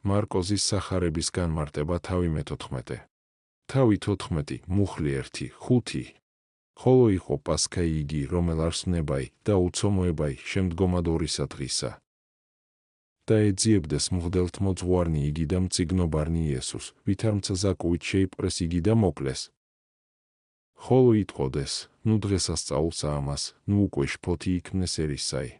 მარკოზის სახარების განმარტება თავი მე-14. თავი 14, მუხლი 1, 5. ხოლო იყო პასქა იგი, რომელ არ სვნებაი და უცომოებაი შემდგომად 2 დღისა. და ეძიებდეს მღვდელთ მოძღვარნი იგი და მწიგნობარნი იესოს, ვითარ მწზაკუით შეიპყრეს იგი და მოკლეს. ხოლო იტყოდეს, ნუ დღესასწაულსა ამას, ნუ უკვე შფოთი იქმნეს ერისაი.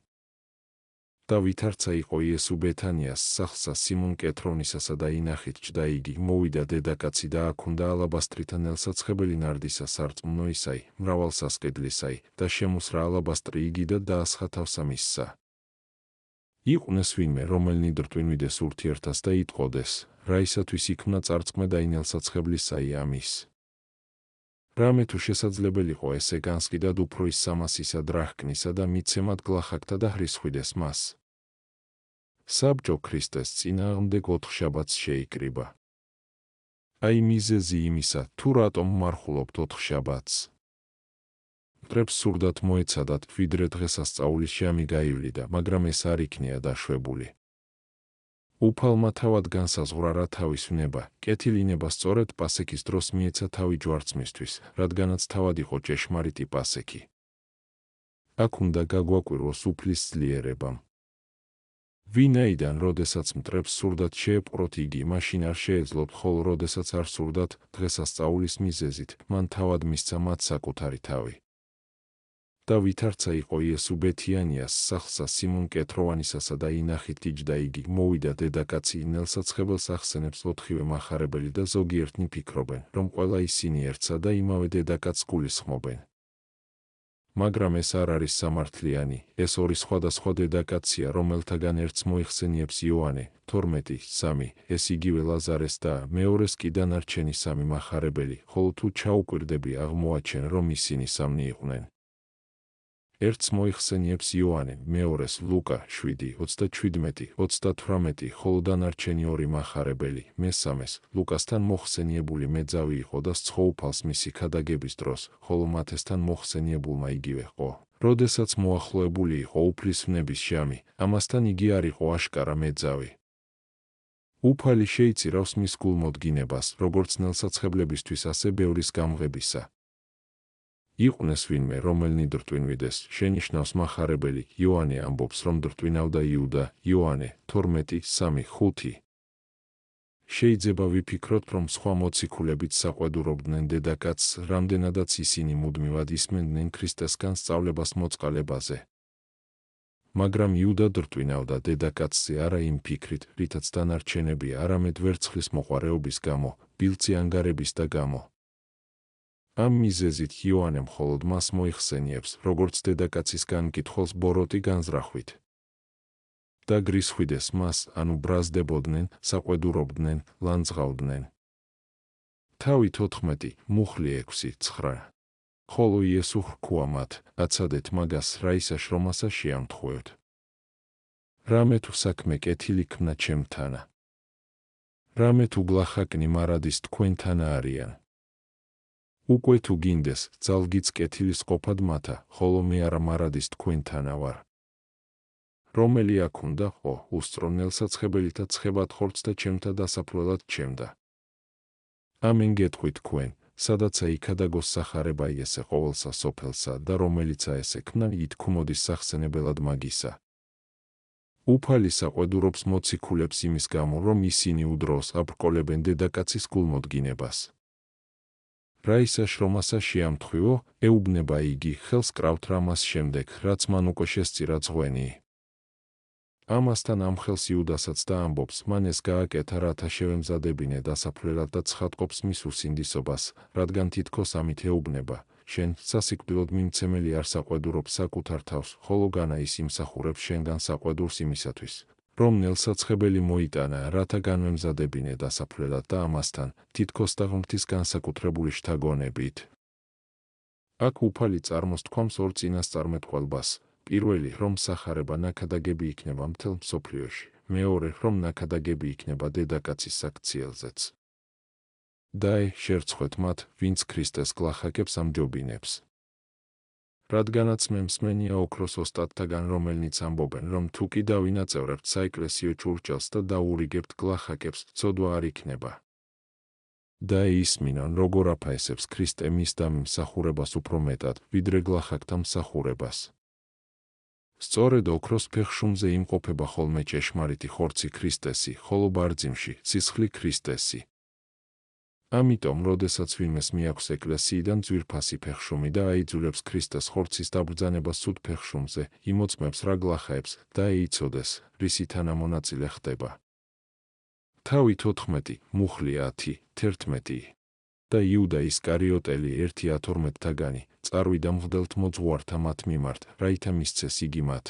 და ვითარცა იყო იესო ბეთანიას სახლსა სიმონ კეთრონისასა და ინახით ჭდა იგი, მოვიდა დედაკაცი და აქ უნდა ალაბასტრითა ნელსაცხებელი ნარდისა სარწმუნო ისაი, მრავალსასყიდლისაი და შემოსრა ალაბასტრი იგი და დაასხა თავსა მისსა. იყვნენ ვინმე, რომელნი დრტვინვიდეს ურთიერთას და იტყოდეს, რაისათვის იქმნა წარწმე და ინელსაცხებლისაი ამის. რამე თუ შესაძლებელიყო ესე განსყიდად უფრო ის 300 დრახკნისა და მიცემად გლახაკთა და ხრისხვიდეს მას. საბჭო ქრისტეს წინააღმდეგ 4 შაბათს შეიკრიბა. აი მიზეზი იმისა, თუ რატომ მარხულობთ 4 შაბათს. მტრებს სურდათ მოეცადათ, ვიდრე დღესასწაულის ჟამი გაივლიდა, მაგრამ ეს არ იქნია დაშვებული. უფალმა თავად განსაზღვრა რა თავის ვნება, კეთილინება სწორედ პასექის დროს მიეცა თავი ჯვარცმისთვის, რადგანაც თავად იყო ჭეშმარიტი პასექი. აქ უნდა გაგვაკვირვოს უფლის ძლიერებამ. ვინაიდან როდესაც მტრებს სურდათ შეეპყროთ იგი, მაშინ არ შეეძლოთ, ხოლო როდესაც არ სურდათ დღესასწაულის მიზეზით, მან თავად მისცა მათ საკუთარი თავი. და ვითარცა იყო იესო ბეთიანიას სახლსა სიმონ კეთროვანისასა და ინახით იჯდა იგი, მოვიდა დედაკაცი ნელსაცხებელს ახსენებს 4-ვე მახარებელი და ზოგიერთნი ფიქრობენ, რომ ყველა ისინი ერთსა და იმავე დედაკაცს გულისხმობენ. მაგრამ ეს არ არის სამართლიანი, ეს 2 სხვადასხვა დედაკაცია, რომელთაგან ერთს მოიხსენიებს იოანე, 12:3, ეს იგივე ლაზარეს და მეორეს კი დანარჩენი 3 მახარებელი, ხოლო თუ ჩაუკვირდები აღმოაჩენ, რომ ისინი 3 იყვნენ. ერთს მოიხსენიებს იოანე, მეორეს ლუკა 7:27-38, ხოლო დანარჩენი 2 მახარებელი, მესამეს ლუკასთან მოხსენიებული მეძავი იყო და სცხოუფალს მისი ქადაგების დროს, ხოლო მათესთან მოხსენიებულმა იგივე ყო. როდესაც მოახლოებული იყო უფლის ვნების ჟამი, ამასთან იგი არ იყო აშკარა მეძავი. უფალი შეიცირავს მის გულმოდგინებას, როგორც ნელსაცხებლებისთვის, ასე ბევრის გამღებისა. იყვნენ ვინმე, რომელნი დრტვინვიდეს, შენიშნავს მახარებელი, იოანე ამბობს, რომ დრტვინავდა იუდა, იოანე 12:3-5. შეიძლება ვიფიქროთ, რომ სხვა მოციქულებიც საყვედურობდნენ დედაკაცს, რამდენადაც ისინი მუდმივად ისმენდნენ ქრისტესგან სწავლებას მოწყალებაზე. მაგრამ იუდა დრტვინავდა დედაკაცზე არა იმ ფიქრით, რითაც დანარჩენები, არამედ ვერცხლის მოყვარეობის გამო, ბილწი ანგარების და გამო. ამ მიზეზით იოანე მხოლოდ მას მოიხსენიებს, როგორც დედაკაცის განკითხულს ბოროტი განზრახვით. და გრისხვიდეს მას, ანუ ბრაზდებოდნენ, საყვედურობდნენ, ლანძღავდნენ. თავი 14, მუხლი 6:9. ხოლო იესო ჰქვია მათ, აცადეთ მაგას, რაისა შრომასა შეამთხოვეთ. რამე თუ საქმე კეთილი ქმნა ჩემთანა. რამე თუ გლახაკნი მარადის თქვენთანა არიან. უკვე თუ გინდეს, ძალგიც კეთილის ყოფად მათა, ხოლო მე არა მარადის თქვენთანა ვარ. რომელი აქ უნდა, ხო, უსწრო ნელსაცხებელითა ცხებად ხორცს და ჩემთა დასაფლველად ჩემდა. ამენ გეტყვით თქვენ, სადაცა იქადაგოს სახარება იესე ყოველსა სოფელსა და რომელიცა ესე ქმნა, ითქუ მოდის სახსენებელად მაგისა. უფალი საყვედურობს მოციქულებს იმის გამო, რომ ისინი უდროს აბრკოლებენ დედაკაცის გულმოდგინებას. რაისა შრომასა შეამთხვიო, ეუბნება იგი, ხელს კრავთ რამას შემდეგ, რაც მან უკვე შესწირა ძღვენი. ამასთან ამ ხელს იუდასაც დაამბობს, მან ეს გააკეთა, რათა შევემზადებინე დასაფლელად და ცხადყოფს მის უსინდისობას, რადგან თითქოს ამით ეუბნება, შენ სასიკვდილოდ მიმცემელი არ საყვედურობს საკუთარ თავს, ხოლო განა ის იმსახურებს შენგან საყვედურს იმისათვის, რომ ნელსაცხებელი მოიტანა, რათა განვემზადებინე დასაფლელად და ამასთან, თითქოს და ღმრთის განსაკუთრებული შთაგონებით. აქ უფალი წარმოსთქვამს 2 წინასწარმეტყველებას. პირველი, რომ სახარება ნაქადაგები იქნება მთელ მსოფლიოში, მეორე, რომ ნაქადაგები იქნება დედაკაცის საქციელზეც. და შერცხვეთ მათ, ვინც ქრისტეს გლახაკებს ამჯობინებს. რადგანაც მე მსმენია ოქროს ოსტატთაგან, რომელნიც ამბობენ, რომ თუ კი დავინაწევრებთ საეკლესიო ჭურჭელს და დაურიგებთ გლახაკებს, ცოდვა არ იქნება. და ისმინონ, როგორ აფაესებს ქრისტე მის და მსახურებას უფრო მეტად, ვიდრე გლახაკთა მსახურებას. სწორედ ოქროს ფეხშუმზე იმყოფება ხოლმე ჭეშმარიტი ხორცი ქრისტესი, ხოლო ბარძიმში სისხლი ქრისტესი. ამიტომ, როდესაც ვინმეს მიაქვს ეკლესიიდან ძვირფასი ფეხშუმი და აიძულებს ქრისტეს ხორცის დაბრძანება სუდ ფეხშუმზე, იმოწმებს რა გლახაებს და ეიცოდეს, რისი თანამონაწილე ხდება. თავი 14, მუხლი 10, 11 და იუდა ისკარიოტელი 1:12-თაგანი წარვიდა მღვდელთ მოძღვართა მათ მიმართ, რაითა მისცეს იგი მათ.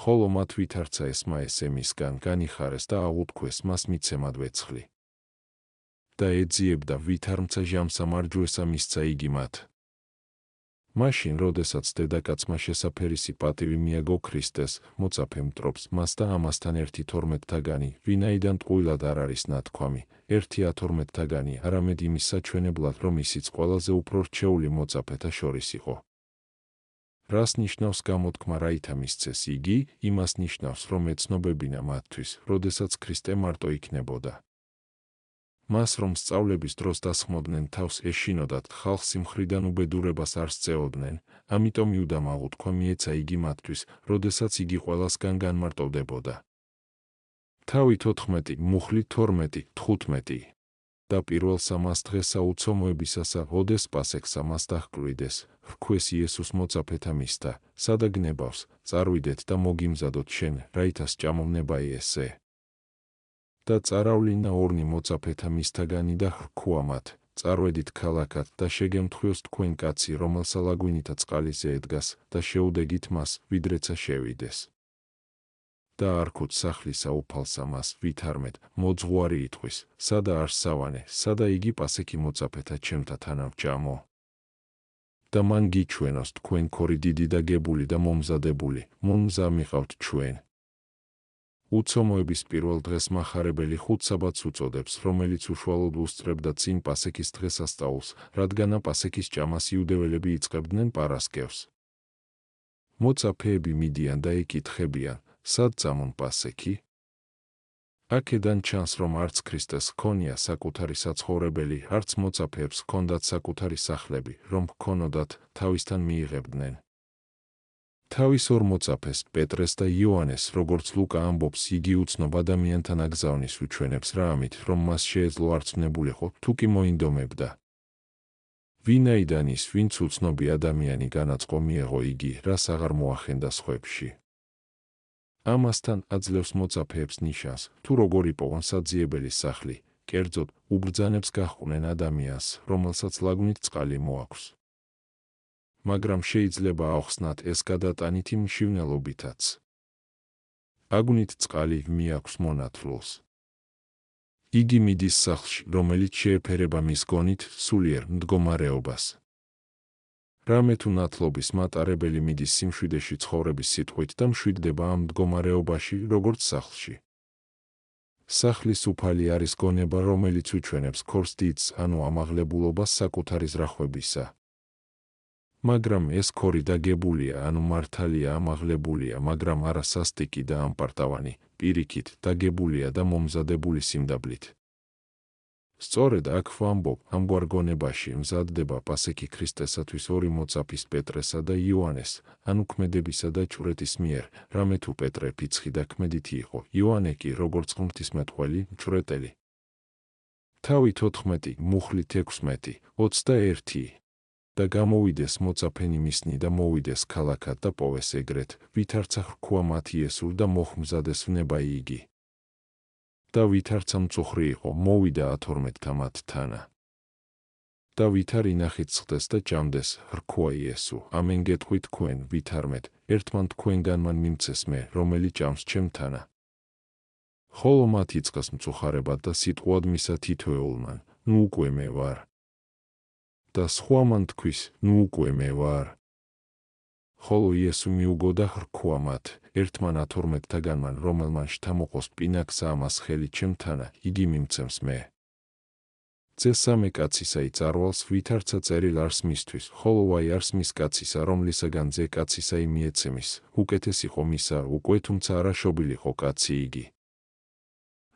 ხოლო მათ ვითარცა ესმა ესე მისგან განიხარეს და აღუთქვეს მას მიცემად ვეცხლი. და ეძიებდა ვითარმცა ჟამსამარჯვესა მისცა იგი მათ. მაშინ, როდესაც დედაკაცმა შესაფერისი პატივი მიაგო ქრისტეს, მოწაფე მტრობს მას და ამასთან 1:12-თაგანი, ვინაიდან ტყუილად არ არის ნათქვამი, 1:12-თაგანი არამედ იმის საჩვენებლად, რომ ისიც ყველაზე უფრო რჩეული მოწაფეთა შორის იყო. რას ნიშნავს გამოთქმა რაითა მისცეს იგი, იმას ნიშნავს, რომ ეცნობებინა მათთვის, როდესაც ქრისტე მარტო იქნებოდა. მას რომ სწავლების დროს დასხმოდნენ თავს ეშინოდათ ხალხს სიმხრიდან უბედურებას არ სწეოდნენ, ამიტომ იუდამ აღუთქვა მიეცა იგი მათთვის, როდესაც იგი ყველასგან განმარტოვდებოდა. თავი 14, მუხლი 12, 15 და პირველ 300 დღესა უცომოებისასა ოდეს პასექსა მას დაჰკვლიდეს, რქვეს იესოს მოწაფეთა მისთა, სადა გნებავს, წარვიდეთ და მოგიმზადოთ შენ, რაითა სჭამოვნება ესე. და წარავლინა ორნი მოწაფეთა მისთაგანი და ხრქუა მათ, წარვედით ქალაქად და შეგემთხვიოს თქვენ კაცი, რომელსა ლაგვინითა წყალიზე ედგას და შეუდეგით მას, ვიდრეცა შევიდეს. და არქუთ სახლისა უფალსა მას, ვითარმეთ, მოძღვარი იტყვის, სადა არ სავანე, სადა იგი პასექი მოწაფეთა ჩემთა თანავ ჭამო. და მან გიჩვენოს თქვენ ქორი დიდი და გებული და მომზადებული, მომზა მიყავთ ჩვენ. უცომოების პირველ დღეს მახარებელი ხუთსაბათს უწოდებს, რომელიც უშუალოდ უსწრებდა წინ პასექის დღესასწაულს, რადგანა პასექის ჭამას იუდეველები იწყებდნენ პარასკევს. მოწაფეები მიდიან და ეკითხებიან, სად წამონ პასექი? აქედან ჩანს, რომ არც ქრისტეს ჰქონია საკუთარი საცხოვრებელი, არც მოწაფეებს ჰქონდათ საკუთარი სახლები, რომ ჰქონოდათ, თავისთან მიიღებდნენ. თავის ორ მოწაფეს, პეტრეს და იოანეს, როგორც ლუკა ამბობს, იგი უცნობ ადამიანთან აგზავნის უჩვენებს რა ამით, რომ მას შეეძლო არცვნებულიყო, თუ კი მოინდომებდა. ვინაიდან ის, ვინც უცნობი ადამიანი განაწყო მიეღო იგი, რას აღარ მოახენდა სხვებში. ამასთან აძლევს მოწაფეებს ნიშანს, თუ როგორ იპოვონ საძიებელი სახლი, კერძოდ, უბრძანებს გაჰყვნენ ადამიანს, რომელსაც ლაგვნით წყალი მოაქვს. მაგრამ შეიძლება აუხსნათ ეს გადატანით იმ მშივნელობითაც. აგუნით წყალი მიაქვს მონათლულს. იგი მიდის სახლში, რომელიც შეეფერება მის გონით სულიერ მდგომარეობას. რამე თუ ნათლობის მატარებელი მიდის სიმშვიდეში ცხოვრების სიტყვით და მშვიდდება ამ მდგომარეობაში, როგორც სახლში. სახლის უფალი არის გონება, რომელიც უჩვენებს ქორს დიდს, ანუ ამაღლებულობას საკუთარი ზრახვებისა. მაგრამ ეს ქორი დაგებულია, ანუ მართალია ამაღლებულია, მაგრამ არა სასტიკი და ამპარტავანი, პირიქით დაგებულია და მომზადებული სიმდაბლით. სწორედ აქ ვამბობ, ამგვარ გონებაში მზადდება პასექი ქრისტესათვის ორი მოწაფის პეტრესა და იოანეს, ანუ ქმედებისა და ჭვრეტის მიერ, რამე თუ პეტრე ფიცხი და ქმედითი იყო, იოანე კი როგორც ღვთისმეტყველი, მჭვრეტელი. თავი 14, მუხლი 16, 21 და გამოვიდეს მოწაფენი მისნი და მოვიდეს ქალაქად და პოვეს ეგრეთ, ვითარცა ხრქუა მათ იესურ და მოხმზადეს ვნება იგი. და ვითარცა მწუხრი იყო, მოვიდა 12-თა მათ თანა. და ვითარ ინახით სხდეს და ჭამდეს, ხრქუა იესუ, ამენ გეტყვით თქვენ, ვითარმეთ, ერთმან თქვენგან მან მიმცეს მე, რომელი ჭამს ჩემთანა. ხოლო მათ იწყეს მწუხარება და სიტყვად მისა თითოეულმან, ნუ უკვე მე ვარ. და სხვა მან თქვის, ნუ უკვე მე ვარ. ხოლო იესუ მიუგო და ხრქუა მათ, ერთმან 12-თაგანმან, რომელმან შთამოყოს პინაგსა ამას ხელი ჩემთანა, იგი მიმცემს მე. წესამე კაცისა იწარვალს, ვითარცა წერილ არს მისთვის, ხოლო ვაი არს მის კაცისა, რომლისაგან ძე კაცისა მიეცემის, უკეთეს იყო მისა, უკვე თუმცა არა შობილიყო კაცი იგი.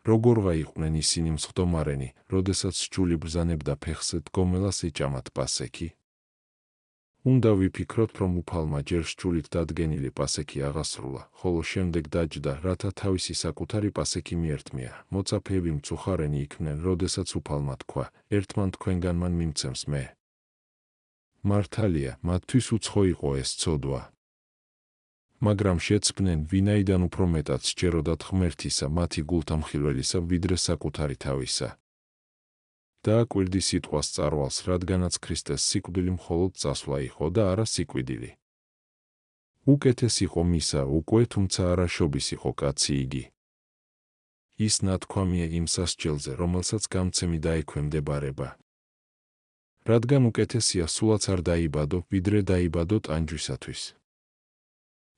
როგორღა იყვნენ ისინი მსხდომარენი, როდესაც სჯული ბრძანებდა ფეხზე დგომელას ეჭამათ პასექი? უნდა ვიფიქროთ, რომ უფალმა ჯერ სჯულით დადგენილი პასექი აღასრულა, ხოლო შემდეგ დაჯდა, რათა თავისი საკუთარი პასექი მიერთმია. მოწაფეები მწუხარენი იქნენ, როდესაც უფალმა თქვა, ერთმან თქვენგან მან მიმცემს მე. მართალია, მათთვის უცხო იყო ეს ცოდვა. მაგრამ შეცბნენ, ვინაიდან უფრო მეტად სჯეროდათ ღმერთისა, მათი გულთამხილველისა, ვიდრე საკუთარი თავისა. დააკვირდი სიტყვას წარვალს, რადგანაც ქრისტეს სიკვდილი მხოლოდ წასვლა იყო და არა სიკვდილი. უკეთეს იყო მისა, უკვე თუმცა არა შობის იყო კაცი იგი. ის ნათქვამია იმ სასჯელზე, რომელსაც გამცემი დაექვემდებარება. რადგან უკეთესია სულაც არ დაიბადო, ვიდრე დაიბადო ტანჯვისათვის.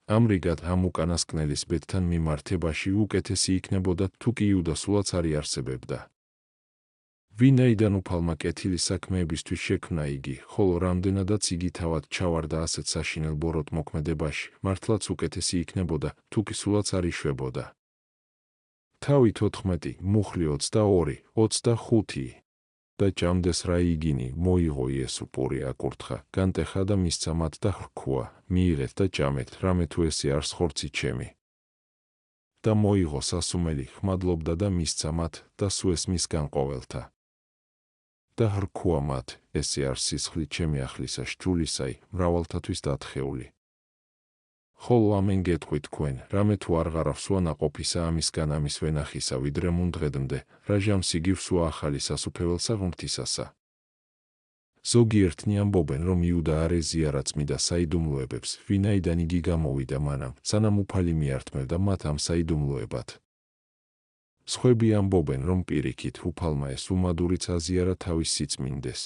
ამრიგად ამ უკანასკნელის ბედთან მიმართებაში უკეთესი იქნებოდა თუ კი იუდა სულაც არ იარსებებდა. ვინაიდან უფალმა კეთილი საქმეებისთვის შექმნა იგი, ხოლო რამდენადაც იგი თავად ჩავარდა ასეთ საშინელ ბოროტ მოქმედებაში, მართლაც უკეთესი იქნებოდა თუ კი სულაც არ იშვებოდა. თავი 14, მუხლი 22, 25 და ჭამდეს რა იგინი, მოიღო იესო პური აკურთხა, განტეხა და მისცა მათ და ხრქუა, მიიღეთ და ჭამეთ, რამე თუ ესე არს ხორცი ჩემი. და მოიღო სასუმელი, ხმადლობდა და მისცა მათ და სუეს მისგან ყოველთა. და ხრქუა მათ, ესე არს სისხლი ჩემი ახლისა სჯულისაი, მრავალთათვის დათხეული. ხოლო ამენ გეტყვით თქვენ, რამე თუ არ ღარავსუა ნაყოფისა ამისგან ამის ვენახისა, ვიდრე მუნდღედმდე, რა ჟამს იგივსუა ახალი სასუფეველსა ღმრთისასა. ზოგიერთნი ამბობენ, რომ იუდა არ ეზიარა წმიდა საიდუმლოებებს, ვინაიდან იგი გამოვიდა მანამ, სანამ უფალი მიართმევდა მათ ამ საიდუმლოებად. სხვები ამბობენ, რომ პირიქით უფალმა ეს უმადურიც აზიარა თავის სიწმინდეს.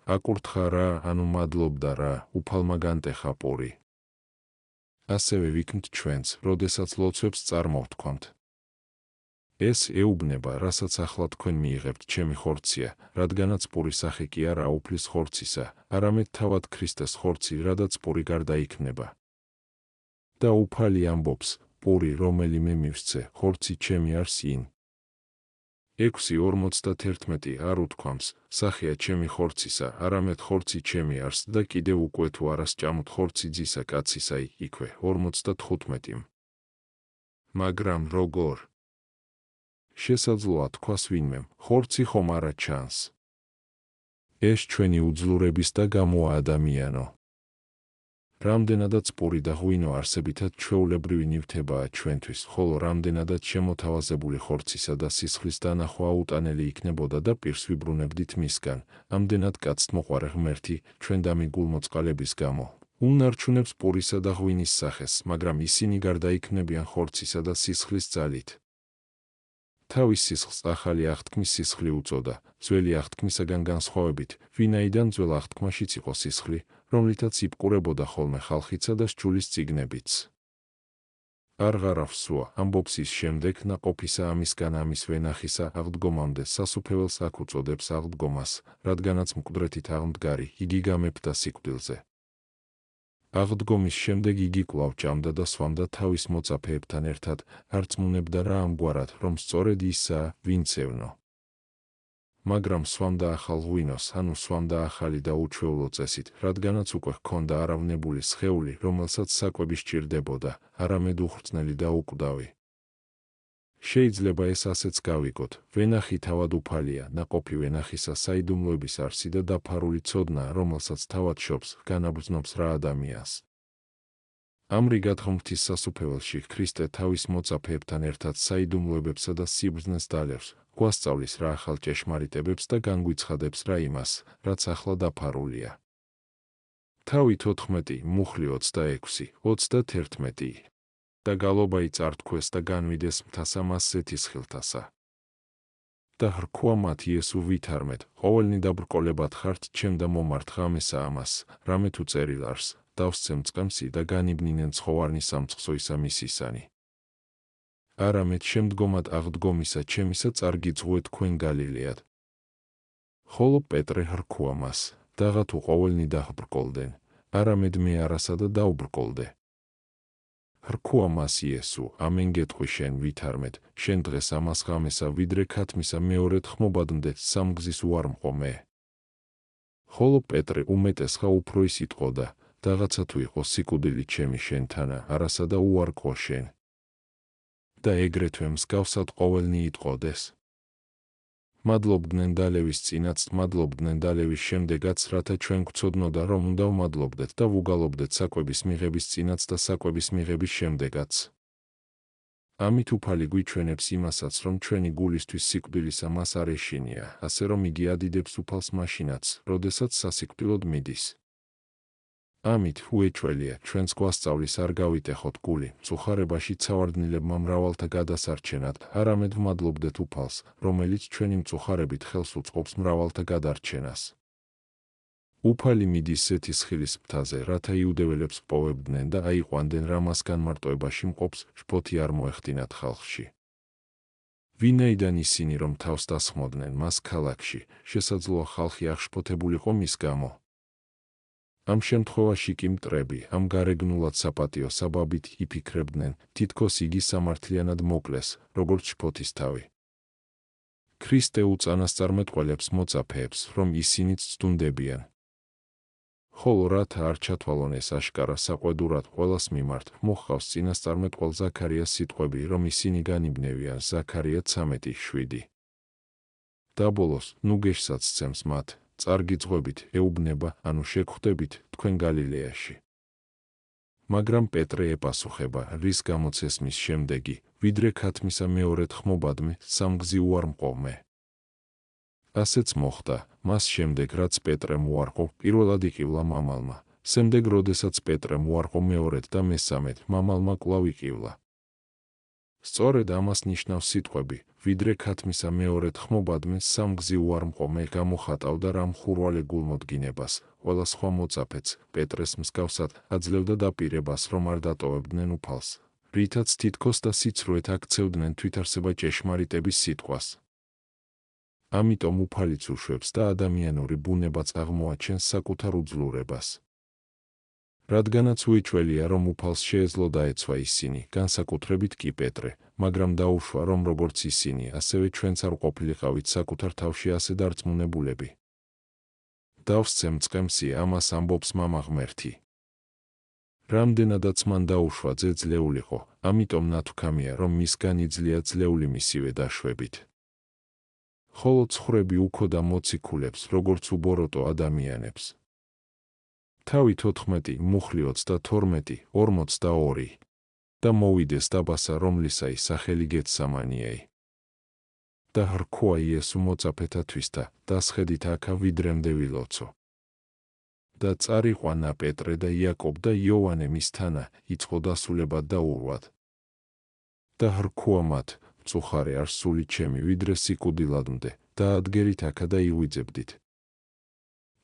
აკურთხა რა, ანუ მადლობდა რა, უფალმა განტეხა პური. ასევე ვიქმთ ჩვენც, როდესაც ლოცვებს წარმოვთქვამთ. ეს ეუბნება, რასაც ახლა თქვენ მიიღებთ ჩემი ხორცია, რადგანაც პური სახე კი არა უფლის ხორცისა, არამედ თავად ქრისტეს ხორცი, რადაც პური გარდაიქმნება. და უფალი ამბობს, პური, რომელიმე მივსცე, ხორცი ჩემი არს ინ. 6:41 არ უთქვამს, სახეა ჩემი ხორცისა, არამედ ხორცი ჩემი არს და კიდევ უკვე თუ არას ჭამოთ ხორცი ძისა კაცისაი, იქვე 45. მაგრამ როგორ? შესაძლოა თქვას ვინმემ, ხორცი ხომ არა ჩანს. ეს ჩვენი უძლურების და გამოა ადამიანო. რამდენადაც პური და ღვინო არსებითად ჩვეულებრივი ნივთებაა ჩვენთვის, ხოლო რამდენადაც შემოთავაზებული ხორცისა და სისხლის დანახვა აუტანელი იქნებოდა და პირს ვიბრუნებდით მისგან, ამდენად კაცთმოყვარე ღმერთი, ჩვენ დამიგულმოწყალების გამო, უნარჩუნებს პურისა და ღვინის სახეს, მაგრამ ისინი გარდაიქმნებიან ხორცისა და სისხლის ძალით. თავის სისხლს ახალი აღთქმის სისხლი უწოდა, ძველი აღთქმისაგან განსხვავებით, ვინაიდან ძველ აღთქმაშიც იყო სისხლი, რომლითაც იპყურებოდა ხოლმე ხალხიცა და სჯულის წიგნებიც. არ ღარავსუა, ამბობს ის შემდეგ ნაყოფისა ამისგან ამის ვენახისა აღდგომამდე სასუფეველს აქ უწოდებს აღდგომას, რადგანაც მკვდრეთით აღმდგარი, იგი გამეფდა სიკვდილზე. აღდგომის შემდეგ იგი კვლავ ჭამდა და სვამდა თავის მოწაფეებთან ერთად, არწმუნებდა რა ამგვარად, რომ სწორედ ისაა, ვინც ევნო. მაგრამ სვამდა ახალ ღვინოს, ანუ სვამდა ახალი და უჩვეულო წესით, რადგანაც უკვე ჰქონდა არავნებული სხეული, რომელსაც საკვები სჭირდებოდა, არამედ უხრწნელი და უკვდავი. შეიძლება ეს ასეც გავიგოთ, ვენახი თავად უფალია, ნაყოფი ვენახისა საიდუმლოების არსი და დაფარული ცოდნა, რომელსაც თავად შობს, განაბრძნობს რა ადამიანს. ამრიგად ღმრთის სასუფეველში ქრისტე თავის მოწაფეებთან ერთად საიდუმლოებებსა და სიბრძნეს დალევს, გვასწავლის რა ახალ ჭეშმარიტებებს და განგვიცხადებს რა იმას, რაც ახლა დაფარულია. თავი 14, მუხლი 26, 31 და გალობა იწართქვეს და განვიდეს მთასა მასზე თისხილთასა. და ხრქუა მათ იესო ვითარმეთ, ყოველნი დაბრკოლებად ხართ ჩემ და მომართ ღამესა ამას, რამე თუ წერილ არს, დავსცემ წყემსი და განიბნინენ ცხოვარნი სამწყსოისა მისისანი. არამედ შემდგომად აღდგომისა ჩემისა წარგიძღვე თქვენ გალილეად. ხოლო პეტრე hrქვა მას, დაღა თუ ყოველნი დაჰბრკოლდენ, არამედ მე არასა და დაუბრკოლდე. hrქვა მას იესო, ამენ გეტყვი შენ ვითარმედ, შენ დღეს ამას ღამესა ვიდრე ქათმისა მეორედ ხმობადმდე სამგზის უარმყო მე. ხოლო პეტრე უმეტესხა უფრო ის იტყოდა, დაღაცა თუ იყო სიკვდილი ჩემი შენთანა, არასა და უარყო შენ. და ეგრეთვე მსგავსად ყოველნი იტყოდეს. მადლობდნენ დალევის წინაც, მადლობდნენ დალევის შემდეგაც, რათა ჩვენ გვცოდნოდა, რომ უნდა ვმადლობდეთ და ვუგალობდეთ საკვების მიღების წინაც და საკვების მიღების შემდეგაც. ამით უფალი გვიჩვენებს იმასაც, რომ ჩვენი გულისთვის სიკვდილისა მას არ ეშინია, ასე რომ იგი ადიდებს უფალს მაშინაც, როდესაც სასიკვდილოდ მიდის. ამით უეჭველია ჩვენს გვასწავლის არ გავიტეხოთ გული, მწუხარებაში ცავარდნილებმა მრავალთა გადასარჩენად, არამედ ვმადლობდეთ უფალს, რომელიც ჩვენი მწუხარებით ხელს უწყობს მრავალთა გადარჩენას. უფალი მიდის ზეთისხილის მთაზე, რათა იუდეველებს პოვებდნენ და აიყვანდნენ რა მას განმარტოებაში მყოფს, შფოთი არ მოეხდინათ ხალხში. ვინაიდან ისინი რომ თავს დასხმოდნენ მას ქალაქში, შესაძლოა ხალხი აღშფოთებულიყო მის გამო. ამ შემთხვევაში კი მტრები, ამ გარეგნულად საპატიო საბაბით იფიქრებდნენ, თითქოს იგი სამართლიანად მოკლეს, როგორც შფოთის თავი. ქრისტე უწანასწარმეტყველებს მოწაფეებს, რომ ისინიც ცდუნდებიან. ხოლო რათა არ ჩათვალონ ეს აშკარა საყვედურად ყველას მიმართ, მოჰყავს წინასწარმეტყველ ზაქარიას სიტყვები, რომ ისინი განიბნევიან ზაქარია 13:7. დაბოლოს, ნუ გეშსაც სცემს მათ, წარგიძღვებით, ეუბნება, ანუ შეგხვდებით თქვენ გალილეაში. მაგრამ პეტრე ეპასუხება, რის გამოც ეს მის შემდეგი, ვიდრე ქათმისა მეორედ ხმობადმე, სამგზი უარმყო მე. ასეც მოხდა, მას შემდეგ რაც პეტრემ უარყო, პირველად იყივლა მამალმა, შემდეგ როდესაც პეტრემ უარყო მეორედ და მესამედ, მამალმა კვლავ იყივლა. სწორედ ამას ნიშნავს სიტყვები, ვიდრე ქათმისა მეორედ ხმობადმე სამგზი უარმყო მე გამოხატავდა რა მხურვალე გულმოდგინებას, ყველა სხვა მოწაფეც, პეტრეს მსგავსად, აძლევდა დაპირებას, რომ არ დატოვებდნენ უფალს, რითაც თითქოს და სიცრუეთ აქცევდნენ თვითარსება ჭეშმარიტების სიტყვას. ამიტომ უფალიც უშვებს და ადამიანური ბუნებაც აღმოაჩენს საკუთარ უძლურებას. რადგანაც უეჭველია, რომ უფალს შეეძლო დაეცვა ისინი, განსაკუთრებით კი პეტრე, მაგრამ დაუშვა, რომ როგორც ისინი, ასევე ჩვენც არ ყოფილიყავით საკუთარ თავში ასე დარწმუნებულები. დავსცემ წყემსი, ამას ამბობს მამა ღმერთი. რამდენადაც მან დაუშვა ძლეულიყო, ამიტომ ნათქვამია, რომ მისგან იძლია ძლეული მისივე დაშვებით. ხოლო ცხრები უქოდა მოციქულებს, როგორც უბოროტო ადამიანებს. თავი 14, მუხლი 32, 42 და მოვიდეს დაბასა, რომლისა სახელი გეთსამანიეი. და hrქვა იესო მოწაფეთათვისთა, დასხედით აქა ვიდრემდე ვილოცო. და წარიყვანა პეტრე და იაკობ და იოანე მისთანა, იწყო დასულებად და ურვად. და hrქვა მათ, მწუხარე არ სული ჩემი, ვიდრე სიკვდილადმდე, და ადგერით აქა და ივიძებდით.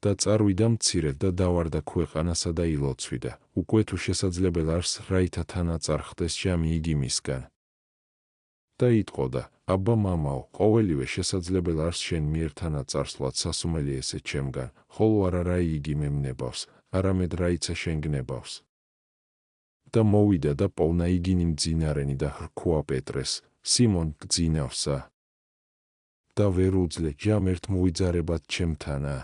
და წარვიდა მცირედ და დავარდა ქვეყანასა და ილოცვიდა, უკვე თუ შესაძლებელი არს რაითა თანაწარ ხდეს ჟამი იგი მისგან. და იტყოდა, აბა მამაო, ყოველივე შესაძლებელი არს შენ მიერ თანაწარსვლად სასუმელი ესე ჩემგან, ხოლო არა რაი იგი მემნებავს, არამედ რაიცა შენ გნებავს. და მოვიდა და პოვნა იგინი მძინარენი და hrქვა პეტრეს, სიმონ გძინავსა. და ვერ უძლე ჯამ ერთ მოვიძარებად ჩემთანა.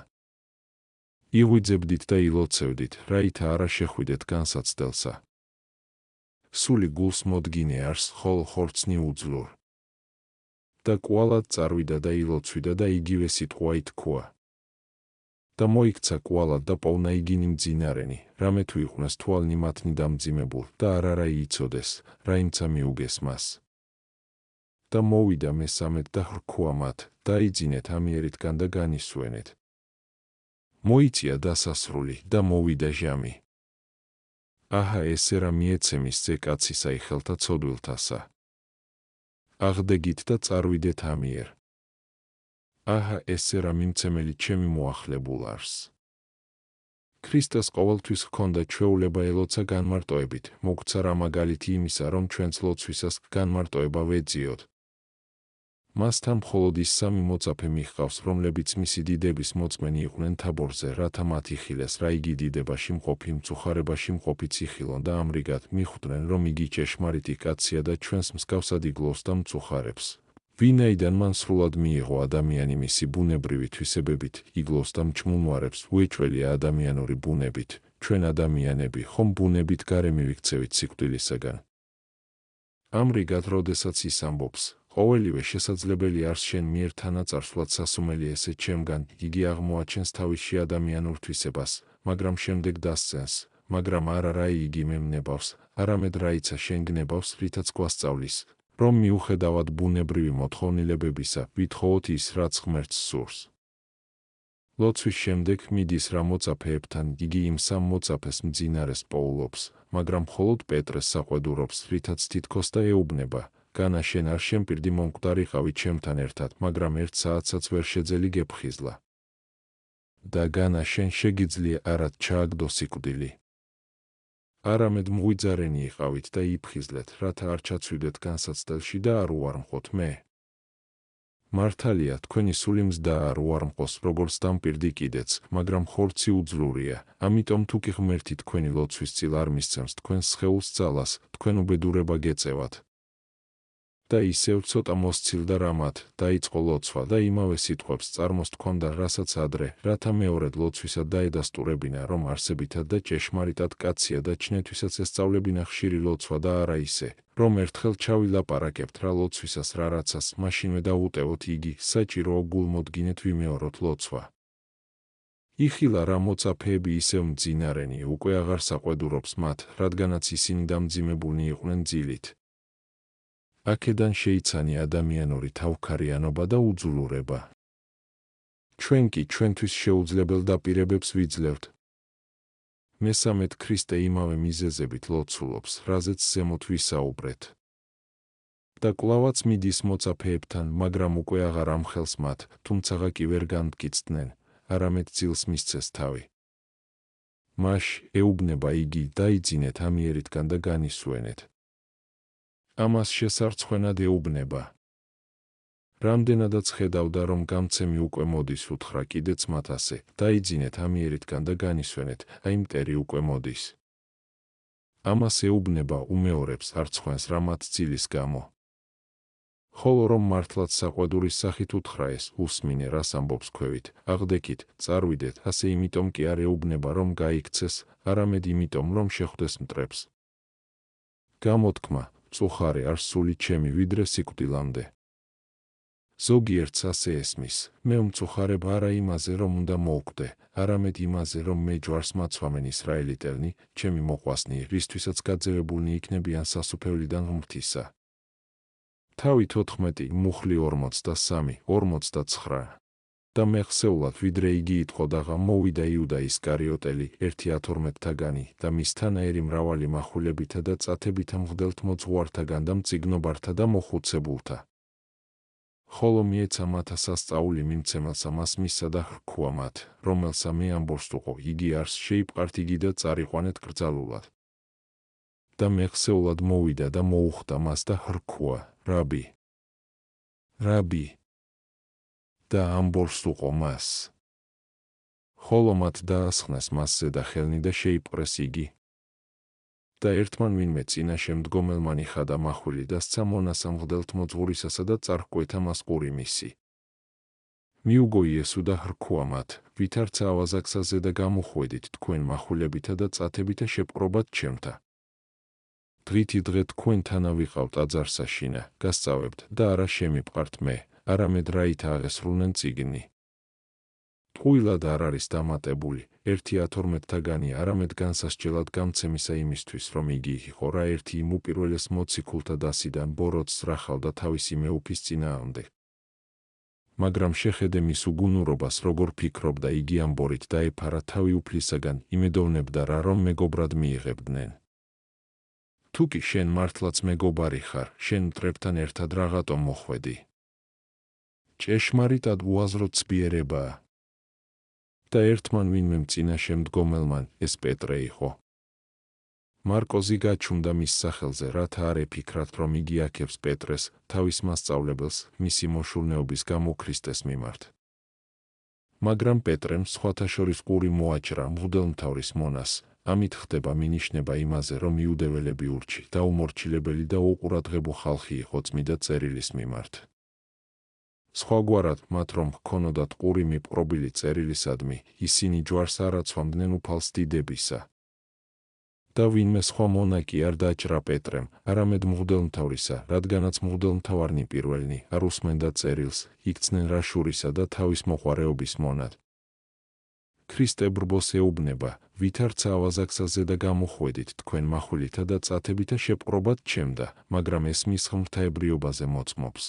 ივიძებდით და ილოცევდით, რაითა არა შეხვიდეთ განსაცდელსა. სული გულს მოდგინე არს, ხოლო ხორცნი უძლურ. და კვალად წარვიდა და ილოცვიდა და იგივე სიტყვა ითქვა. და მოიქცა კვალად და პოვნა იგინი მძინარენი, რამე თუ იყვნეს თვალნი მათნი დამძიმებულ და არა იცოდეს, რაიმცა მიუგეს მას. და მოვიდა მესამედ და hrქვა მათ, დაიძინეთ ამიერითგან და განისვენეთ. მოიწია დასასრული და მოვიდა ჟამი. აჰა ესე რა მიეცემის ზე კაცისა იხელთა ცოდვილთასა. აღდეგით და წარვიდეთ ამიერ. აჰა ესე რა მიმცემელი ჩემი მოახლებულ არს. ქრისტეს ყოველთვის ჰქონდა ჩვეულება ელოცა განმარტოებით, მოგვცა რა მაგალითი იმისა, რომ ჩვენც ლოცვისას განმარტოება ვეძიოთ. მასთან მხოლოდ ის სამი მოწაფე მიჰყავს, რომლებიც მისი დიდების მოწმენი იყვნენ თაბორზე, რათა მათ იხილეს, რა იგი დიდებაში მყოფი, მწუხარებაში მყოფიც იხილონ და ამრიგად მიხვდნენ, რომ იგი ჭეშმარიტი კაცია და ჩვენს მსგავსად იგლოს და მწუხარებს. ვინაიდან მან სრულად მიიღო ადამიანი მისი ბუნებრივი თვისებებით, იგლოს და მჭმუნვარებს, უეჭველია ადამიანური ბუნებით, ჩვენ ადამიანები ხომ ბუნებით გარე მივიქცევით სიკვდილისაგან. ამრიგად, როდესაც ის ამბობს, ყოველივე შესაძლებელი არის შენ მიერ თანაწარსულად სასუმელი ესე ჩემგან, იგი აღმოაჩენს თავისში ადამიანურ თვისებას, მაგრამ შემდეგ დასცენს, მაგრამ არა რა იგი მემნებავს, არამედ რაიცა შენ გნებავს, რითაც გვასწავლის, რომ მიუხედავად ბუნებრივი მოთხოვნილებებისა, ვითხოვოთ ის, რაც ღმერთს სურს. ლოცვის შემდეგ მიდის რა მოწაფეებთან, იგი იმ სამ მოწაფეს მძინარეს პოულობს, მაგრამ მხოლოდ პეტრეს საყვედურობს, რითაც თითქოს და ეუბნება, განა შენ არ შემპირდი მომკვდარიყავი ჩემთან ერთად, მაგრამ ერთ საათსაც ვერ შეძელი გეფხიზლა. და განა შენ შეგიძლია არად ჩააგდო სიკვდილი. არამედ მღვიძარენი იყავით და იფხიზლეთ, რათა არ ჩაცვიდეთ განსაცდელში და არ უარმყოთ მე. მართალია, თქვენი სული მზდა არ უარმყოს, როგორც დამპირდი კიდეც, მაგრამ ხორცი უძლურია, ამიტომ თუ კი ღმერთი თქვენი ლოცვის წილ არ მისცემს თქვენს სხეულს ძალას, თქვენ უბედურება გეწევათ. და ისევ ცოტა მოსცილდა რამად, დაიწყო ლოცვა და იმავე სიტყვებს წარმოსთქვამდა, რასაც ადრე, რათა მეორედ ლოცვისად დაედასტურებინა, რომ არსებითად და ჭეშმარიტად კაცია და ჩნეთვისაც ესწავლებინა ხშირი ლოცვა და არა ისე, რომ ერთხელ ჩავილაპარაკებთ რა ლოცვისას რა რაცას, მაშინვე დაუტევოთ იგი, საჭიროა გულმოდგინეთ ვიმეოროთ ლოცვა. იხილა რა მოწაფეები ისევ მძინარენი, უკვე აღარ საყვედურობს მათ, რადგანაც ისინი დამძიმებულნი იყვნენ ძილით. აქედან შეიცანი ადამიანური თავქარიანობა და უძულურება. ჩვენ კი ჩვენთვის შეუძლებელ დაპირებებს ვიძლევთ. მესამედ ქრისტე იმავე მიზეზებით ლოცულობს, რაზეც ზემოთ ვისაუბრეთ. და კვლავაც მიდის მოწაფეებთან, მაგრამ უკვე აღარ ამხელს მათ, თუმცაღა კი ვერ განმტკიცდნენ, არამედ ძილს მისცეს თავი. მაშ ეუბნება იგი, დაიძინეთ ამიერიდან და განისვენეთ. ამას შესარცხვენად ეუბნება. რამდენადაც ხედავდა, რომ გამცემი უკვე მოდის, უთხრა კიდეც მათ ასე, დაიძინეთ ამიერიდან და განისვენეთ, აი მტერი უკვე მოდის. ამას ეუბნება უმეორებს არცხვენს რამაც ძილის გამო. ხოლო რომ მართლაც საყვედურის სახით უთხრა ეს, უსმინე რას ამბობს ქვევით, აღდექით, წარვიდეთ, ასე იმიტომ კი არ ეუბნება, რომ გაიქცეს, არამედ იმიტომ, რომ შეხვდეს მტრებს. გამოთქმა, მწუხარე არ სული ჩემი ვიდრე სიკვდილამდე. ზოგიერთს ასე ესმის, მე ვმწუხარებ არა იმაზე, რომ უნდა მოვკვდე, არამედ იმაზე, რომ მე ჯვარს მაცვამენ ისრაელიტელნი, ჩემი მოყვასნი, რისთვისაც გაძევებულნი იქნებიან სასუფევლიდან ღმრთისა. თავით 14, მუხლი 43, 49. და მეხსეულად ვიდრე იგი იტყოდაღა მოვიდა იუდა ისკარიოტელი, 1:12-თაგანი და მისთანაერი მრავალი მახვილებითა და წათებითა მღვდელთმოძღვართაგან და მწიგნობართა და მოხუცებულთა. ხოლო მიეცა მათა სასწაული მიმცემელსა მას მისსა და ხრქუა მათ, რომელსა მე ამბოსტუყო, იგი არს შეიპყართ იგი და წარიყვანეთ კრძალულად. და მეხსეულად მოვიდა და მოუხდა მას და ხრქუა, რაბი. რაბი. და ამბოსტუყო მას. ხოლო მათ დაასხნეს მასზე და ხელნი და შეიპყრეს იგი. და ერთმან ვინმე წინაშე მდგომელმა იხადა მახვილი და სცა მონას ამ მღვდელთმოძღვრისასა და წარჰკვეთა მას ყური მისი. მიუგო იესო და ხრქუა მათ, ვითარცა ავაზაკსაზე და გამოხვედით თქვენ მახვილებითა და წათებითა შეპყრობათ ჩემთა. დღითი დღე თქვენთანა ვიყავთ აძარსაშინა, გასწავებთ და არა შემიპყართ მე, არამედ რაით აღესრულნენ წიგნი. ტყუილად არ არის დამატებული, 1:12-თაგანი არამედ განსასჯელად გამცემისა იმისთვის, რომ იგი იყო რა ერთი იმ უპირველეს მოციქულთა დასიდან ბოროტს რახავდა თავისი მეუფის წინააღმდეგ. მაგრამ შეხედე მის უგუნურობას, როგორ ფიქრობდა იგი ამ ბორით დაეფარა თავი უფლისაგან, იმედოვნებდა რა რომ მეგობრად მიიღებდნენ. თუ კი შენ მართლაც მეგობარი ხარ, შენ მტრებთან ერთად რაღაცომ მოხვედი. ჭეშმარიტად უაზრო ცბიერებაა. და ერთმან ვინმე წინაშე მდგომელმან, ეს პეტრე იყო. მარკოზი გაჩუმდა მის სახელზე, რათა არ ეფიქრათ, რომ იგი აქებს პეტრეს, თავის მასწავლებელს, მისი მოშურნეობის გამო ქრისტეს მიმართ. მაგრამ პეტრემ სხვათა შორის ყური მოაჭრა მღვდელმთავრის მონას, ამით ხდება მინიშნება იმაზე, რომ იუდეველები ურჩი, დაუმორჩილებელი და უყურადღებო ხალხი იყო წმიდა წერილის მიმართ. სხვაგვარად, მათ რომ ჰქონოდათ ყური მიპყრობილი წერილისადმი, ისინი ჯვარს არ აცვამდნენ უფალს დიდებისა. და ვინმე სხვა მონა კი არ დაჭრა პეტრემ, არამედ მღვდელმთავრისა, რადგანაც მღვდელმთავარნი პირველნი არ უსმენდა წერილს, იქცნენ რა შურისა და თავის მოყვარეობის მონად. ქრისტე ბრბოს ეუბნება, ვითარცა ავაზაკსაზე და გამოხვედით თქვენ מחვილითა და წათებითა შეპყრობათ ჩემდა, მაგრამ ეს მის ღმრთაებრიობაზე მოწმობს.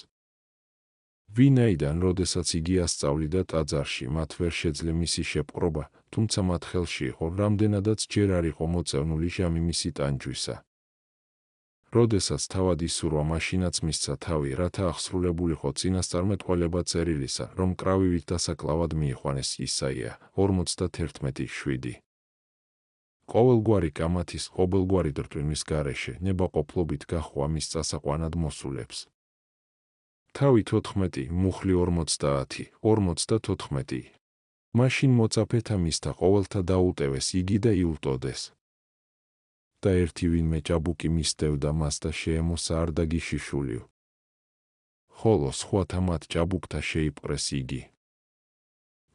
ვინაიდან, როდესაც იგი ასწავლიდა ტაძარში, მათ ვერ შეძლე მისი შეპყრობა, თუმცა მათ ხელში იყო, რამდენადაც ჯერ არ იყო მოწევნული ჟამი მისი ტანჯვისა. როდესაც თავად ისურვა, მაშინაც მისცა თავი, რათა აღსრულებულიყო წინასწარმეტყველება წერილისა, რომ კრავივით დასაკლავად მიიყვანეს ისაია 51:7. ყოველგვარი კამათის, ყოველგვარი დრტვინის გარეშე, ნებაყოფლობით გაჰყვა მის წასაყვანად მოსულებს. თავი 14, მუხლი 50, 54. მაშინ მოწაფეთა მისთა ყოველთა დაუტევეს იგი და იუტოდეს. და ერთი ვინმე ჭაბუკი მისდევდა მას და შეემოსა არდაგი შიშულიო. ხოლო სხვათა მათ ჭაბუკთა შეიპყრეს იგი.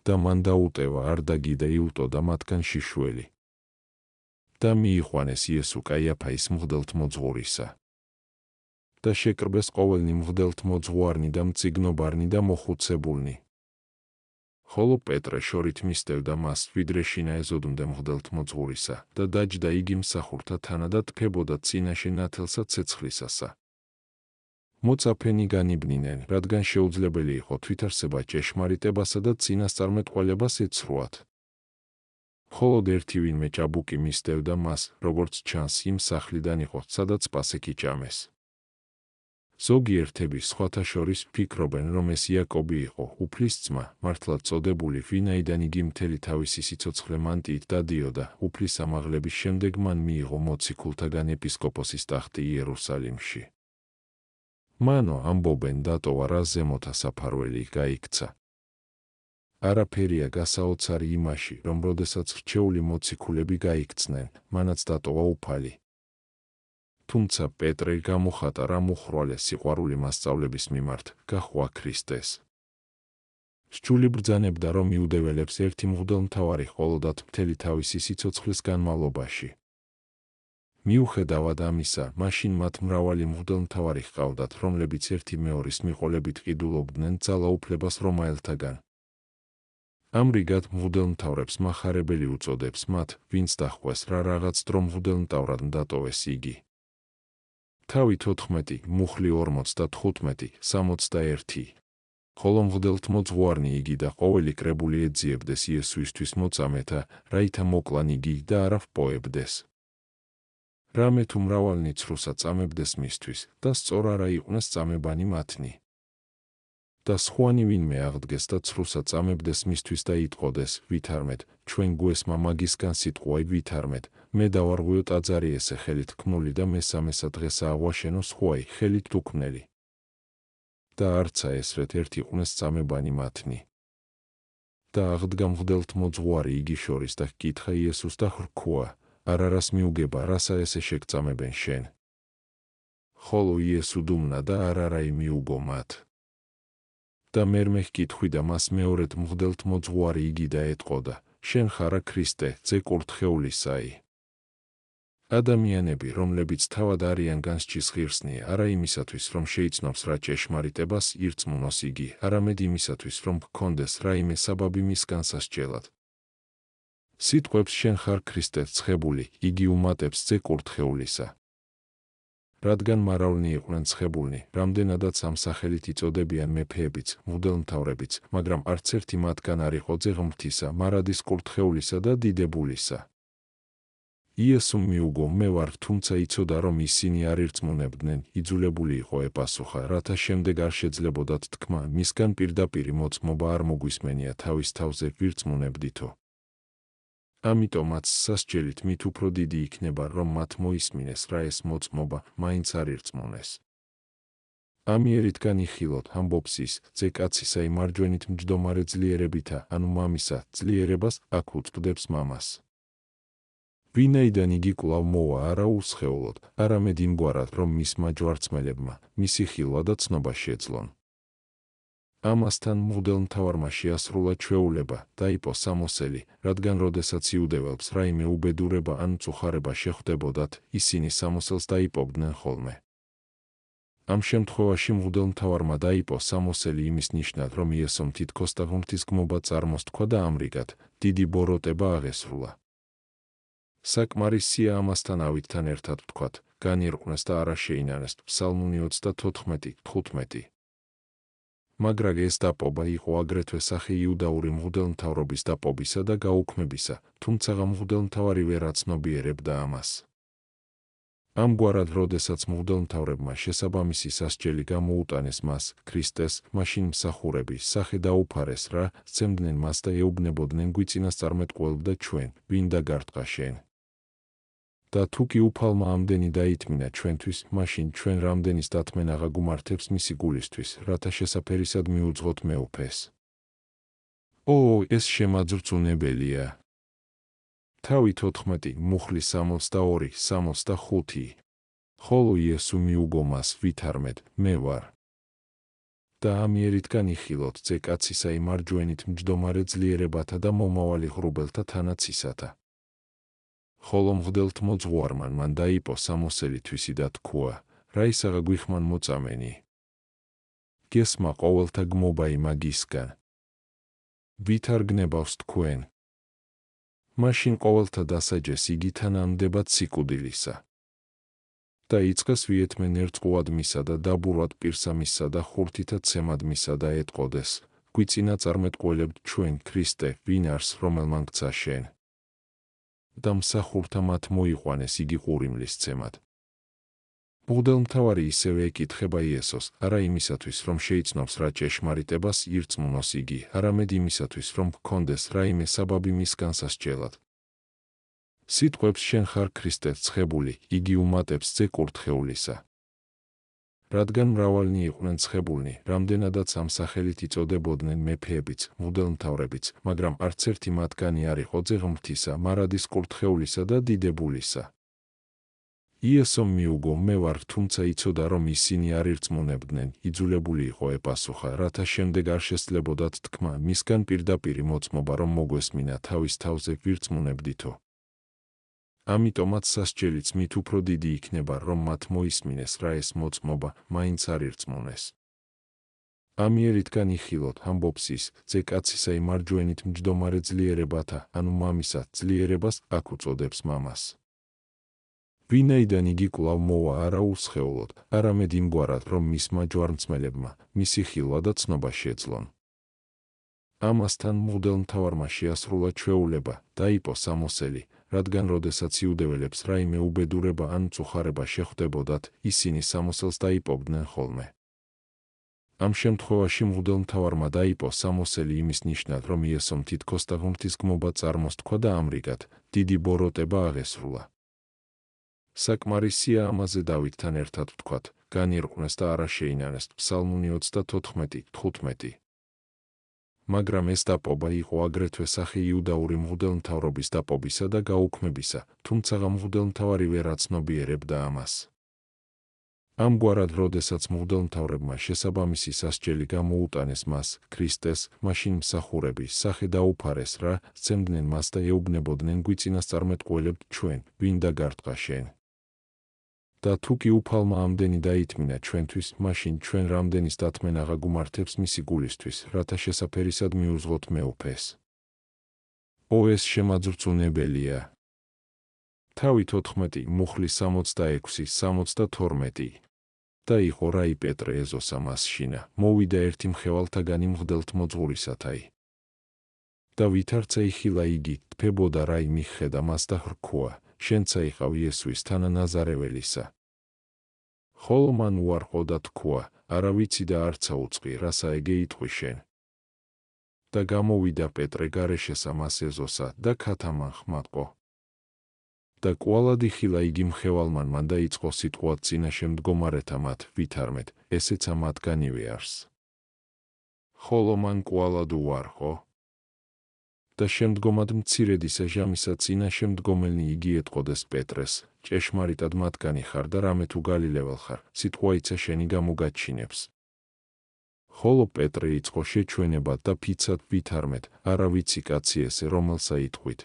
და მან დაუტევა არდაგი და იუტოდა მათგან შიშველი. და მიიყვანეს იესო კაიაფაის მღვდელთმოძღვარისა. და შეკრბეს ყოველნი მღვდელთმოძღვარნი და მწიგნობარნი და მოხუცებულნი. ხოლო პეტრე შორით მისდევდა მას, ვიდრე შინა ეზოდუნდა მღვდელთმოძღვარისა და დაჯდა იგი მსახურთა თანა და ტფებოდა წინაშე ნათელსა ცეცხლისასა. მოწაფენი განიბნინენ, რადგან შეუძლებელი იყო თვითარსება ჭეშმარიტებასა და წინასწარმეტყველებას ეცრუათ. ხოლო ერთი ვინმე ჭაბუკი მისდევდა მას, როგორც ჩანს, იმ სახლიდან იყო, სადაც პასექი ჭამეს. ზოგიერთები სხვათა შორის ფიქრობენ, რომ ეს იაკობი იყო, უფლის ძმა, მართლაც წოდებული, ვინაიდან იგი მთელი თავისი სიცოცხლე მანტიით დადიოდა, უფლის ამაღლების შემდეგ მან მიიღო მოციქულთაგან ეპისკოპოსის ტახტი იერუსალიმში. მანო ამბობენ დატოვა რა ზემოთა საფარველი გაიქცა. არაფერია გასაოცარი იმაში, რომ როდესაც რჩეული მოციქულები გაიქცნენ, მანაც დატოვა უფალი. თუმცა პეტრე გამოხატა რა მოხრვალე სიყვარული მასწავლების მიმართ, გაჰყვა ქრისტეს. სჯული ბრძანებდა, რომ იუდეველებს ერთი მღვდელმთავარი ჰყოლოდათ მთელი თავისი სიცოცხლის განმავლობაში. მიუხედავად ამისა, მაშინ მათ მრავალი მღვდელმთავარი ჰყავდათ, რომლებიც ერთი მეორის მიყოლებით ყიდულობდნენ ძალაუფლებას რომაელთაგან. ამრიგად მღვდელმთავრებს მახარებელი უწოდებს მათ, ვინც დაჰყვეს რა რაღაც დრო მღვდელმთავრად დატოვეს იგი. თავი 14, მუხლი 45, 61. ხოლო მღვდელთმოძღვარნი იგი და ყოველი კრებული ეძიებდეს იესოისთვის მოწამეთა, რაითა მოკლან იგი და არ ავპოებდეს. რამე თუ მრავალნი ცრუსა წამებდეს მისთვის და სწორ არა იყვნენ წამებანი მათნი. და სხვანი ვინმე აღდგეს და ცრუსა წამებდეს მისთვის და იტყოდეს, ვითარმეთ, ჩვენ გვესმა მაგისგან სიტყვა ვითარმეთ, მე დავარღვიო ტაძარი ესე ხელით ქმნული და მესამესა დღესა აღვაშენო სხვაი ხელით თუქმნელი. და არცა ესრეთ ერთი იყვნენ წამებანი მათნი. და აღდგა მღვდელთმოძღვარი იგი შორის და ჰკითხა იესოს და ხრქუა, არ არას მიუგება, რასა ესე შეგწამებენ შენ. ხოლო იესო დუმნა და არ არაი მიუგო მათ. და მერმე ჰკითხვიდა მას მეორედ მღვდელთმოძღვარი იგი და ეტყოდა, შენ ხარა ქრისტე, ძე კურთხეულისაი. ადამიანები, რომლებიც თავად არიან განსჯის ღირსნი, არა იმისათვის, რომ შეიცნობს რა ჭეშმარიტებას ირწმუნოს იგი, არამედ იმისათვის, რომ ჰქონდეს რაიმე საბაბი მის განსასჯელად. სიტყვებს შენ ხარ ქრისტე ცხებული, იგი უმატებს ძე კურთხეულისა. რადგან მარავლნი იყვნენ ცხებულნი, რამდენადაც ამ სახელით იწოდებიან მეფეებიც, მღვდელმთავრებიც, მაგრამ არც ერთი მათგან არ იყო ძე ღმრთისა, მარადის კურთხეულისა და დიდებულისა. იესომ მიუგო, მე ვარ, თუმცა იცოდა, რომ ისინი არ ირწმუნებდნენ, იძულებული იყო ეპასუხა, რათა შემდეგ არ შეძლებოდათ თქმა, მისგან პირდაპირი მოწმობა არ მოგვისმენია თავის თავზე ვირწმუნებდითო. ამიტომაც სასჯელით მით უფრო დიდი იქნება, რომ მათ მოისმინეს, რა ეს მოწმობა მაინც არ ირწმუნეს. ამიერით განიხილოთ, ამბობს ის, ძე კაცისა იმარჯვენით მჯდომარე ძლიერებითა, ანუ მამისა ძლიერებას, აქ უწოდებს მამას. ვინაიდან იგი კვლავ მოვა არა უსხეულოდ, არამედ იმგვარად, რომ მისმა ჯვარცმელებმა მისი ხილვა და ცნობა შეძლონ. ამასთან მღვდელმთავარმა შეასრულა ჩვეულება, დაიპო სამოსელი, რადგან როდესაც იუდეველებს რაიმე უბედურება ან მწუხარება შეხვდებოდათ, ისინი სამოსელს დაიპოვდნენ ხოლმე. ამ შემთხვევაში მღვდელმთავარმა დაიპო სამოსელი იმის ნიშნად, რომ იესომ თითქოს და ღმრთისგმობა წარმოსთქვა და ამრიგად დიდი ბოროტება აღესრულა. საკმარისია ამასთან ავითთან ერთად ვთქვათ, განირყვნეს და არა შეინანეს ფსალმუნი 34:15. მაგრამ ეს დაპობა იყო აგრეთვე სახე იუდაური მღვდელმთავრობის დაპობისა და გაუქმებისა, თუმცა მღვდელმთავარი ვერ აცნობიერებდა ამას. ამგვარად, როდესაც მღვდელმთავრებმა შესაბამისი სასჯელი გამოუტანეს მას, ქრისტეს, მაშინ მსახურების სახე დაუფარეს რა, სცემდნენ მას და ეუბნებოდნენ გვიწინასწარმეტყველებ და ჩვენ, ვინ დაგარტყა შენ. და თუ კი უფალმა ამდენი დაითმინა ჩვენთვის, მაშინ ჩვენ რამდენის დათმენა გუმართებს მისი გულისთვის, რათა შესაფერისად მიუძღოთ მეუფეს. ეს შემაძრწუნებელია. თავი 14, მუხლი 62, 65. ხოლო იესო მიუგო მას ვითარმედ, მე ვარ. და ამიერით განიხილოთ ძე კაცისა იმარჯვენით მჯდომარე ძლიერებათა და მომავალი ღრუბელთა თანაცისათა. ხოლო მღვდელთმოძღვარმა მან დაიპო სამოსელი თვისი და თქვა, რა ისაღა გვიხმან მოწამენი. გესმა ყოველთა გმობა იმაგისგან. ვით არ გნებავს თქვენ? მაშინ ყოველთა დასაჯეს იგი თანამდებად სიკვდილისა. და იწყეს ვიეთმენ ერწყუად მისა და დაბურვად პირსა მისა და ხურთითა ცემად მისა და ეტყოდეს, გვიწინა წარმეტყველებთ ჩვენ, ქრისტე, ვინ არს, რომელმან გცა შენ. და მსახურთა მათ მოიყვანეს იგი ყურიმლის ცემად. მღვდელმთავარი ისევე ეკითხება იესოს, არა იმისათვის, რომ შეიცნობს რა ჭეშმარიტებას ირწმუნოს იგი, არამედ იმისათვის, რომ გქონდეს რაიმე საბაბი მის განსასჯელად. სიტყვებს შენ ხარ ქრისტე ცხებული, იგი უმატებს ძე კურთხეულისა. რადგან მრავალნი იყვნენ ცხებულნი, რამდენადაც ამ სახელით იწოდებოდნენ მეფეებიც, მღვდელმთავრებიც, მაგრამ არც ერთი მათგანი არ იყო ძე ღმრთისა, მარადის კურთხეულისა და დიდებულისა. იესომ მიუგო, მე ვარ, თუმცა იცოდა, რომ ისინი არ ირწმუნებდნენ, იძულებული იყო ეპასუხა, რათა შემდეგ არ შესძლებოდათ თქმა, მისგან პირდაპირი მოწმობა, რომ მოგვესმინა თავის თავზე ვირწმუნებდითო. ამიტომაც სასჯელიც მით უფრო დიდი იქნება, რომ მათ მოისმინეს, რა ეს მოწმობა მაინც არ ირწმუნეს. ამიერით განიხილოთ, ამბობს ის, ძე კაცისა იმარჯვენით მჯდომარე ძლიერებათა, ანუ მამისა ძლიერებას, აქ უწოდებს მამას. ვინაიდან იგი კვლავ მოვა არა უსხეულოდ, არამედ იმგვარად, რომ მისმა ჯვარცმელებმა მისი ხილვა და ცნობა შეძლონ. ამასთან მღვდელმთავარმა შეასრულა ჩვეულება, დაიპო სამოსელი, რადგან როდესაც იუდეველებს რაიმე უბედურება ან მწუხარება შეხვდებოდათ, ისინი სამოსელს დაიპოვდნენ ხოლმე. ამ შემთხვევაში მღვდელმთავარმა დაიპო სამოსელი იმის ნიშნად, რომ იესომ თითქოს და ღმრთისგმობა წარმოსთქვა და ამრიგად დიდი ბოროტება აღესრულა. საკმარისია ამაზე დავითთან ერთად ვთქვათ, განირყვნეს და არა შეინანეს ფსალმუნი 34:15. მაგრამ ეს დაპობა იყო აგრეთვე სახე იუდაური მღვდელმთავრობის დაპობისა და გაუქმებისა, თუმცა მღვდელმთავარი ვერ აცნობიერებდა ამას. ამგვარად, როდესაც მღვდელმთავრებმა შესაბამისი სასჯელი გამოუტანეს მას, ქრისტეს, მაშინ მსახურების სახე დაუფარეს რა, სცემდნენ მას და ეუბნებოდნენ გვიწინასწარმეტყველებთ ჩვენ, ვინ დაგარტყა შენ. და თუ კი უფალმა ამდენი დაითმინა ჩვენთვის, მაშინ ჩვენ რამდენის დათმენა გუმართებს მისი გულისთვის, რათა შესაფერისად მიუძღოთ მეუფეს. ეს შემაძრწუნებელია. თავი 14, მუხლი 66, 72. და იყო რაი პეტრე ეზოსა მასშინა, მოვიდა ერთი მხევალთაგანი მღვდელთმოძღვრისათაი. და ვითარცა იხილა იგი, თფებოდა რაი მიხედა მას და ხრქუა, შენცა იყავ იესუის თანა ნაზარეველისა. ხოლო მან უარყო და თქვა, არა ვიცი და არცა უწყი, რასა ეგე იტყვი შენ. და გამოვიდა პეტრე გარეშესა მას ეზოსა და ქათამან ხმატყო. და კვალადი ხილა იგი მხევალმანმა და იწყო სიტყვად წინაშე მდგომარეთა მათ ვითარმეთ, ესეცა მათგანივე არს. ხოლო მან კვალად უარყო. და შემდგომად მცირედისა ჟამისა წინაშე მდგომელნი იგი ეტყოდეს პეტრეს, ჭეშმარიტად მათგანი ხარ და რამე თუ გალილეველ ხარ, სიტყვა იცა შენი გამოგაჩინებს. ხოლო პეტრე იწყო შეჩვენებად და ფიცად ვითარმეთ, არა ვიცი კაცი ესე რომელსა იტყვით.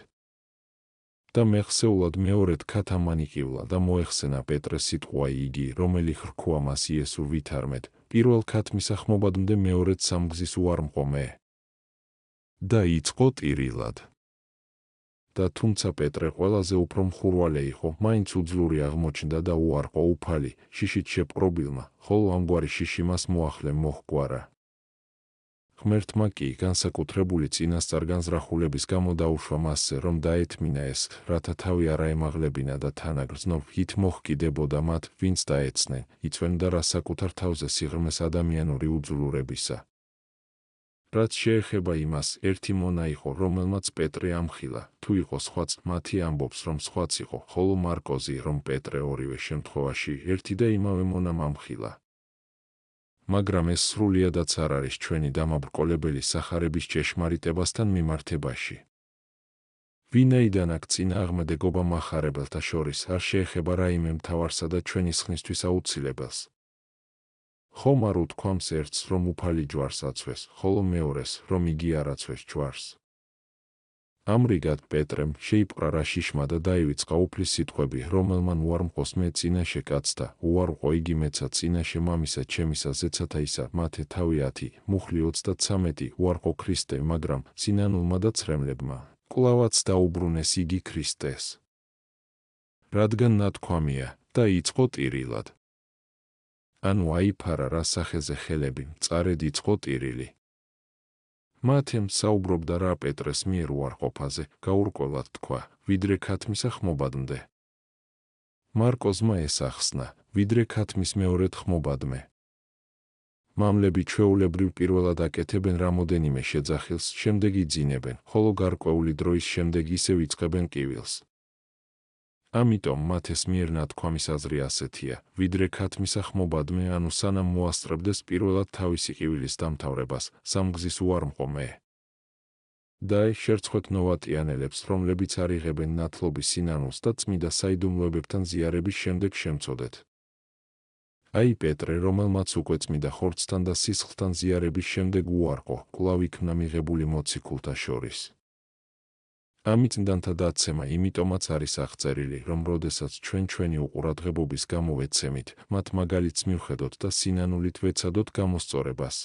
და მეხსეულად მეორედ ქათამანი ყივლა და მოეხსენა პეტრეს სიტყვა იგი, რომელი ხრქვა მას იესო ვითარმეთ, პირველ ქათმისა ხმობადმდე მეორედ სამგზის უარმყო მე. და იწყო ტირილად. და თუმცა პეტრე ყველაზე უფრო მხურვალე იყო, მაინც უძლური აღმოჩნდა და უარყო უფალი, შიშით შეპყრობილმა, ხოლო ამგვარი შიში მას მოახლე მოჰგვარა. ღმერთმა კი განსაკუთრებული წინასწარ განზრახულების გამო დაუშვა მასზე, რომ დაეთმინა ეს, რათა თავი არა ემაღლებინა და თანაგრძნով ჰით მოჰკიდებოდა მათ, ვინც დაეცნენ, იწვენდა რა საკუთარ თავზე სიღრმეს ადამიანური უძლურებისა. რაც შეეხება იმას, ერთი მონა იყო, რომელმაც პეტრე ამხილა, თუ იყო სხვაც, მათი ამბობს, რომ სხვაც იყო, ხოლო მარკოზი, რომ პეტრე ორივე შემთხვევაში ერთი და იმავე მონამ ამხილა. მაგრამ ეს სრულიადაც არ არის ჩვენი დამაბრკოლებელი სახარების ჭეშმარიტებასთან მიმართებაში. ვინაიდან აქ წინააღმდეგობა მახარებელთა შორის არ შეეხება რაიმე მთავარსა და ჩვენი ხნისთვის აუცილებელს. ხომ არ უთქვამს ერთს, რომ უფალი ჯვარს აცვეს, ხოლო მეორეს, რომ იგი არ აცვეს ჯვარს. ამრიგად პეტრემ შეიპყრა რა შიშმა და დაივიწყა უფლის სიტყვები, რომელმან უარმყოს მე წინაშე კაცთა, უარყო იგი მეცა წინაშე მამისა ჩემისა ზეცათა ისა, მათე თავი 10, მუხლი 33, უარყო ქრისტე, მაგრამ სინანულმა და ცრემლებმა, კვლავაც დაუბრუნეს იგი ქრისტეს. რადგან ნათქვამია, და იწყო ტირილად. ანუ აიფარა რა სახეზე ხელები, მწარედ იწყო ტირილი. მათემ საუბრობდა რა პეტრეს მიერ უარყოფაზე, გაურკვევად თქვა, ვიდრე ქათმისა ხმობადმდე. მარკოზმა ეს ახსნა, ვიდრე ქათმის მეორედ ხმობადმე. მამლები ჩვეულებრივ პირველად აკეთებენ რამოდენიმე შეძახილს, შემდეგ იძინებენ, ხოლო გარკვეული დროის შემდეგ ისევ იწყებენ კივილს. ამიტომ მათეს მიერ ნათქვამის აზრი ასეთია, ვიდრე ქათმისა ხმობადმე, ანუ სანამ მოასწრებდეს პირველად თავისი ყივილის დამთავრებას, სამგზის უარმყო მე. და შერცხვეთ ნოვატიანელებს, რომლებიც არ იღებენ ნათლობის სინანულს და წმიდა საიდუმლოებებთან ზიარების შემდეგ შემწოდეთ. აი პეტრე, რომელმაც უკვე წმიდა ხორცთან და სისხლთან ზიარების შემდეგ უარყო, კვლავ იქნა მიღებული მოციქულთა შორის. ამით წმინდანთა დაცემა იმიტომაც არის აღწერილი, რომ როდესაც ჩვენ ჩვენი უყურადღებობის გამო ვეცემით, მათ მაგალითს მივხედოთ და სინანულით ვეცადოთ გამოსწორებას.